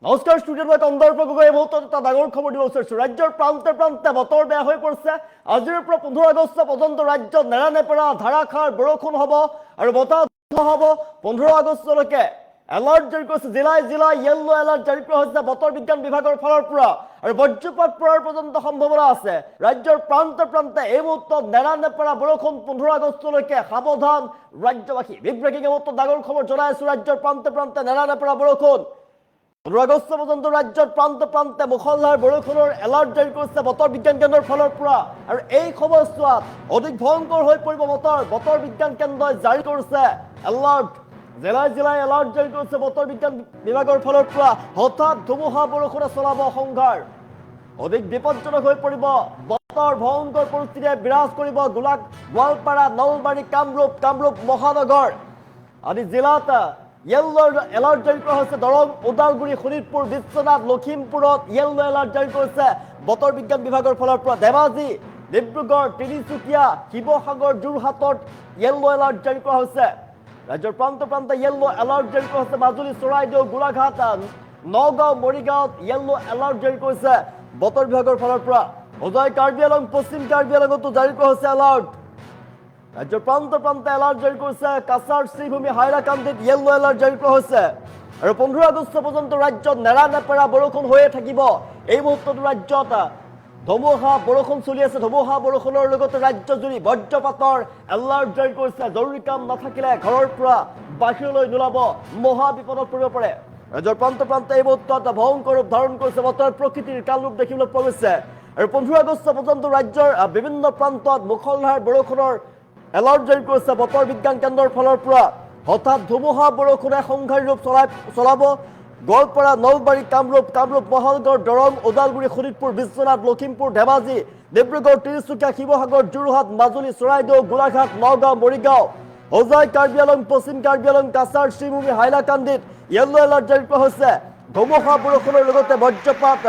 নমস্কাৰ ষ্টুডিঅ'ত মই কন্দৰ্প গগৈ এই মুহূৰ্তত এটা ডাঙৰ খবৰ দিব বিচাৰিছোঁ। ৰাজ্যৰ প্ৰান্তে প্ৰান্তে বতৰ বেয়া হৈ পৰিছে। আজিৰ পৰা 15 আগষ্ট পৰ্যন্ত ৰাজ্যত নেৰানেপেৰা ধাৰাসাৰ বৰষুণ হ'ব আৰু বতাহ হ'ব। 15 আগষ্টলৈকে এলাৰ্ট জাৰি কৰিছে, জিলাই জিলাই য়েল্লো এলাৰ্ট জাৰি কৰা হৈছে বতৰ বিজ্ঞান বিভাগৰ ফালৰ পৰা আৰু বজ্ৰপাত পৰাৰ পৰ্যন্ত সম্ভাৱনা আছে। ৰাজ্যৰ প্ৰান্তে প্ৰান্তে এই মুহূৰ্তত নেৰানেপেৰা বৰষুণ 15 আগষ্টলৈকে সাৱধান ৰাজ্যবাসী। বিগ ব্ৰেকিং এই মুহূৰ্তত ডাঙৰ খবৰ জনাই আছোঁ। ৰাজ্যৰ প্ৰান্তে প্ৰান্তে নেৰানেপেৰা বৰষুণ 15 আগষ্ট পৰ্যন্ত ৰাজ্যৰ প্ৰান্তে প্ৰান্তে মুষলধাৰ বৰষুণৰ এলাৰ্ট জাৰি কৰিছে বতৰ বিজ্ঞান কেন্দ্ৰৰ ফালৰ পৰা আৰু এই সময়ছোৱাত অধিক ভয়ংকৰ হৈ পৰিব বতৰ বিজ্ঞান কেন্দ্ৰই জাৰি কৰিছে এলাৰ্ট। জিলাই জিলাই এলাৰ্ট জাৰি কৰিছে বতৰ বিজ্ঞান বিভাগৰ ফালৰ পৰা। হঠাৎ ধুমুহা বৰষুণে চলাব সংঘাৰ, অধিক বিপদজনক হৈ পৰিব বতৰ। ভয়ংকৰ পৰিস্থিতিয়ে বিৰাজ কৰিব গোৱালপাৰা, নলবাৰী, কামৰূপ মহানগৰ আদি জিলাত য়েল্লো এলাৰ্ট জাৰি কৰা হৈছে। দৰং, ওদালগুৰি, শোণিতপুৰ, বিশ্বনাথ, লখিমপুৰত য়েল্লো এলাৰ্ট জাৰি কৰিছে বতৰ বিজ্ঞান বিভাগৰ ফালৰ পৰা। ধেমাজি, ডিব্ৰুগড়, তিনিচুকীয়া, শিৱসাগৰ, যোৰহাটত য়েল্লো এলাৰ্ট জাৰি কৰা হৈছে। ৰাজ্যৰ প্ৰান্তে প্ৰান্তে য়েল্লো এলাৰ্ট জাৰি কৰা হৈছে। মাজুলী, চৰাইদেউ, গোলাঘাট, নগাঁও, মৰিগাঁৱত য়েল্লো এলাৰ্ট জাৰি কৰিছে বতৰ বিভাগৰ ফালৰ পৰা। হোজাই, কাৰ্বি আংলং, পশ্চিম কাৰ্বি আংলঙতো জাৰি কৰা হৈছে এলাৰ্ট। ৰাজ্যৰ প্ৰান্তে প্ৰান্তে এলাৰ্ট জাৰি কৰিছে। কাছাৰ, শ্ৰীভূমি, হাইলাকান্দিত য়েল্লো এলাৰ্ট জাৰি কৰা হৈছে আৰু 15 আগষ্ট পৰ্যন্ত ৰাজ্যত নেৰানেপেৰা বৰষুণ হৈয়ে থাকিব। এই মুহূৰ্তত ৰাজ্যত ধুমুহা বৰষুণ চলি আছে। ধুমুহা বৰষুণৰ লগতে ৰাজ্যজুৰি বজ্ৰপাতৰ এলাৰ্ট জাৰি কৰিছে। জৰুৰী কাম নাথাকিলে ঘৰৰ পৰা বাহিৰলৈ নোলাব, মহা বিপদত পৰিব পাৰে। ৰাজ্যৰ প্ৰান্তে প্ৰান্তে এই মুহূৰ্তত ভয়ংকৰ ৰূপ ধাৰণ কৰিছে বতৰ, প্ৰকৃতিৰ কাল ৰূপ দেখিবলৈ পোৱা গৈছে আৰু 15 আগষ্ট পৰ্যন্ত ৰাজ্যৰ বিভিন্ন প্ৰান্তত মুষলধাৰ বৰষুণৰ এলাৰ্ট জাৰি কৰিছে বতৰ বিজ্ঞান কেন্দ্ৰৰ ফালৰ পৰা। হঠাৎ ধুমুহা বৰষুণে সংঘাৰী ৰূপ চলাব গোৱালপাৰা, নলবাৰী, কামৰূপ মহানগৰ, দৰং, ওদালগুৰি, শোণিতপুৰ, বিশ্বনাথ, লখিমপুৰ, ধেমাজি, ডিব্ৰুগড়, তিনিচুকীয়া, শিৱসাগৰ, যোৰহাট, মাজুলী, চৰাইদেউ, গোলাঘাট, নগাঁও, মৰিগাঁও, হোজাই, কাৰ্বি আংলং, পশ্চিম কাৰ্বি আংলং, কাছাৰ, শ্ৰীভূমি, হাইলাকান্দিত য়েল্লো এলাৰ্ট জাৰি কৰা হৈছে। ধুমুহা বৰষুণৰ লগতে বজ্ৰপাত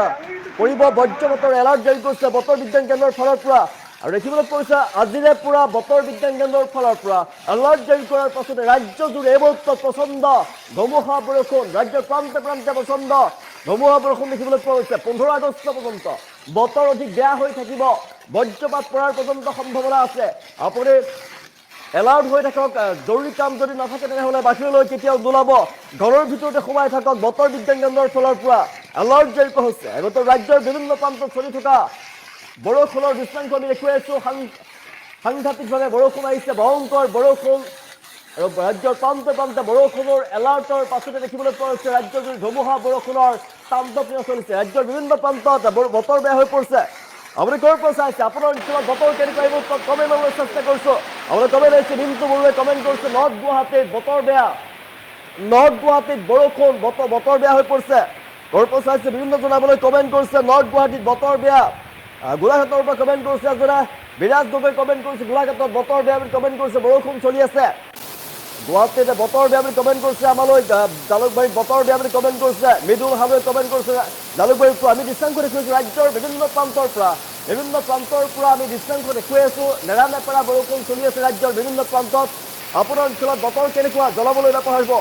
পৰিব, বজ্ৰপাতৰ এলাৰ্ট জাৰি কৰিছে বতৰ বিজ্ঞান কেন্দ্ৰৰ ফালৰ পৰা আৰু দেখিবলৈ পোৱা গৈছে আজিৰে পৰা বতৰ বিজ্ঞান কেন্দ্ৰৰ ফালৰ পৰা এলাৰ্ট জাৰি কৰাৰ পাছতে ৰাজ্যজুৰি এই মুহূৰ্তত প্ৰচণ্ড ধুমুহা বৰষুণ। ৰাজ্যৰ প্ৰান্তে প্ৰান্তে প্ৰচণ্ড ধুমুহা বৰষুণ দেখিবলৈ পোৱা গৈছে। 15 আগষ্ট পৰ্যন্ত বতৰ অধিক বেয়া হৈ থাকিব, বজ্ৰপাত পৰাৰ পৰ্যন্ত সম্ভাৱনা আছে। আপুনি এলাৰ্ট হৈ থাকক, জৰুৰী কাম যদি নাথাকে তেনেহ'লে বাহিৰলৈ কেতিয়াও নোলাব, ঘৰৰ ভিতৰতে সোমাই থাকক। বতৰ বিজ্ঞান কেন্দ্ৰৰ ফালৰ পৰা এলাৰ্ট জাৰি কৰা হৈছে। আগতে ৰাজ্যৰ বিভিন্ন প্ৰান্তত চলি থকা বৰষুণৰ দৃশ্যাংশ আমি দেখুৱাই আছোঁ। সাংঘাতিকভাৱে বৰষুণ আহিছে, ভয়ংকৰ বৰষুণ আৰু ৰাজ্যৰ প্ৰান্তে প্ৰান্তে বৰষুণৰ এলাৰ্টৰ পাছতে দেখিবলৈ পোৱা হৈছে ৰাজ্যজুৰি ধুমুহা বৰষুণৰ তাণ্ডৱ চলিছে। ৰাজ্যৰ বিভিন্ন প্ৰান্তত বতৰ বেয়া হৈ পৰিছে। আপুনি ক'ৰ পৰা চাইছে, আপোনাৰ অঞ্চলত বতৰ কেনেকুৱা এই মুহূৰ্তত কমেণ্ট কৰিবলৈ চেষ্টা কৰিছোঁ। আপুনি কমেণ্ট আহিছে, মিণ্টু বৰুৱাই কমেণ্ট কৰিছে নৰ্থ গুৱাহাটীত বতৰ বেয়া, নৰ্থ গুৱাহাটীত বৰষুণ, বতৰ বেয়া হৈ পৰিছে। ক'ৰ পৰা চাইছে বিভিন্ন জনাবলৈ কমেণ্ট কৰিছে নৰ্থ গুৱাহাটীত বতৰ বেয়া। গোলাঘাটৰ পৰা কমেণ্ট কৰিছে এজনে, বিৰাজ গগৈ কমেণ্ট কৰিছে গোলাঘাটত বতৰ বেয়া বুলি কমেণ্ট কৰিছে, বৰষুণ চলি আছে। গুৱাহাটীত বতৰ বেয়া বুলি কমেণ্ট কৰিছে আমালৈ, জালুকবাৰীত বতৰ বেয়া বুলি কমেণ্ট কৰিছে মৃদুল হালৈ কমেণ্ট কৰিছে জালুকবাৰীৰ পৰা। আমি দৃশ্যাংশ দেখুৱাইছোঁ ৰাজ্যৰ বিভিন্ন প্ৰান্তৰ পৰা আমি দৃশ্যাংশ দেখুৱাই আছোঁ। নেৰানেপেৰা বৰষুণ চলি আছে ৰাজ্যৰ বিভিন্ন প্ৰান্তত। আপোনাৰ অঞ্চলত বতৰ কেনেকুৱা জনাবলৈ নাপাহৰিব,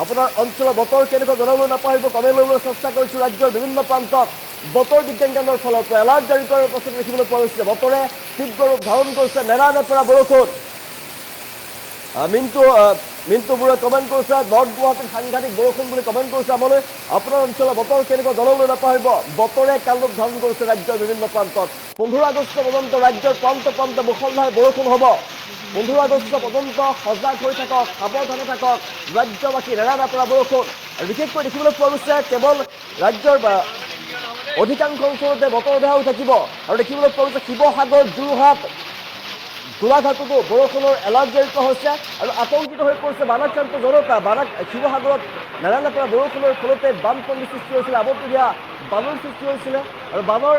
আপোনাৰ অঞ্চলত বতৰ কেনেকুৱা জনাবলৈ নাপাহৰিব, কমেণ্ট কৰিবলৈ চেষ্টা কৰিছোঁ। ৰাজ্যৰ বিভিন্ন প্ৰান্তত বতৰ বিজ্ঞান কেন্দ্ৰৰ ফালৰ পৰা এলাৰ্ট জাৰি কৰাৰ পাছত দেখিবলৈ পোৱা গৈছে বতৰে তীব্ৰ ৰূপ ধাৰণ কৰিছে, নেৰানেপেৰা বৰষুণ। মিণ্টু বৰুৱাই কমেণ্ট কৰিছে নৰ্থ গুৱাহাটীত সাংঘাতিক বৰষুণ বুলি কমেণ্ট কৰিছে আমালৈ। আপোনাৰ অঞ্চলৰ বতৰ কেনেকুৱা জনাবলৈ নাপাহৰিব, বতৰে কাল ৰূপ ধাৰণ কৰিছে ৰাজ্যৰ বিভিন্ন প্ৰান্তত। 15 আগষ্ট পৰ্যন্ত ৰাজ্যৰ প্ৰান্তে প্ৰান্তে মুষলধাৰ বৰষুণ হ'ব। 15 আগষ্ট পৰ্যন্ত সজাগ হৈ থাকক, সাৱধানে থাকক ৰাজ্যবাসী। নেৰানেপেৰা বৰষুণ আৰু বিশেষকৈ দেখিবলৈ পোৱা গৈছে কেৱল ৰাজ্যৰ অধিকাংশ অঞ্চলতে বতৰ বেয়া হৈ থাকিব আৰু দেখিবলৈ পোৱা গৈছে শিৱসাগৰ, যোৰহাট, গোলাঘাটতো বৰষুণৰ এলাৰ্ট জাৰি কৰা হৈছে আৰু আতংকিত হৈ পৰিছে বানাক্ৰান্ত জনতা। শিৱসাগৰত নেৰানেপেৰা বৰষুণৰ ফলতে বানপানীৰ সৃষ্টি হৈছিলে, আবতৰীয়া বানৰ সৃষ্টি হৈছিলে আৰু বানৰ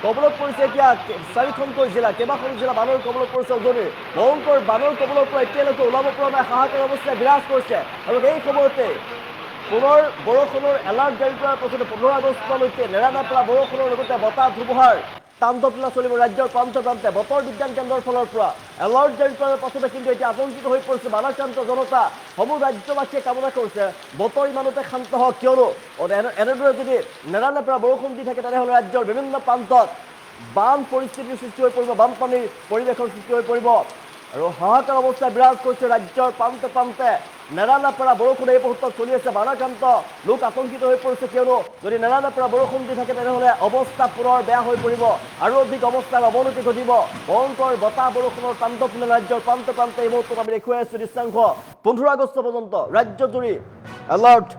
কবলত পৰিছে এতিয়া 4খনকৈ জিলা, কেইবাখন জিলা বানৰ কবলত পৰিছে। উজনিৰ ভয়ংকৰ বানৰ কবলৰ পৰা এতিয়ালৈকে ওলাব পৰা নাই, হাহাকাৰ অৱস্থাই বিৰাজ কৰিছে আৰু এই সময়তে পুনৰ বৰষুণৰ এলাৰ্ট জাৰি কৰাৰ পাছতে 15 আগষ্টলৈকে নেৰানেপেৰা বৰষুণৰ লগতে বতাহ ধুমুহাৰ তাণ্ডৱলীলা চলিব ৰাজ্যৰ প্ৰান্তে প্ৰান্তে বতৰ বিজ্ঞান কেন্দ্ৰৰ ফালৰ পৰা এলাৰ্ট জাৰি কৰাৰ পাছতে কিন্তু এতিয়া আতংকিত হৈ পৰিছে বানাক্ৰান্ত জনতা সমূহ ৰাজ্যবাসীয়ে কামনা কৰিছে বতৰ ইমানতে শান্ত হওক কিয়নো এনেদৰে যদি নেৰানেপেৰা বৰষুণ দি থাকে তেনেহ'লে ৰাজ্যৰ বিভিন্ন প্ৰান্তত বান পৰিস্থিতিৰ সৃষ্টি হৈ পৰিব বানপানীৰ পৰিৱেশৰ সৃষ্টি হৈ পৰিব আৰু হাহাকাৰ অৱস্থা বিৰাজ কৰিছে ৰাজ্যৰ প্ৰান্তে প্ৰান্তে নেৰানেপেৰা বৰষুণ এই মুহূৰ্তত চলি আছে বানাক্ৰান্ত লোক আতংকিত হৈ পৰিছে কিয়নো যদি নেৰানেপেৰা বৰষুণ দি থাকে তেনেহ'লে অৱস্থা পুনৰ বেয়া হৈ পৰিব আৰু অধিক অৱস্থাৰ অৱনতি ঘটিব ভয়ংকৰ বতাহ বৰষুণৰ তাণ্ডৱ ৰাজ্যৰ প্ৰান্তে প্ৰান্তে এই মুহূৰ্তত আমি দেখুৱাই আছো দৃশ্যাংশ 15 আগষ্ট পৰ্যন্ত ৰাজ্যজুৰি এলাৰ্ট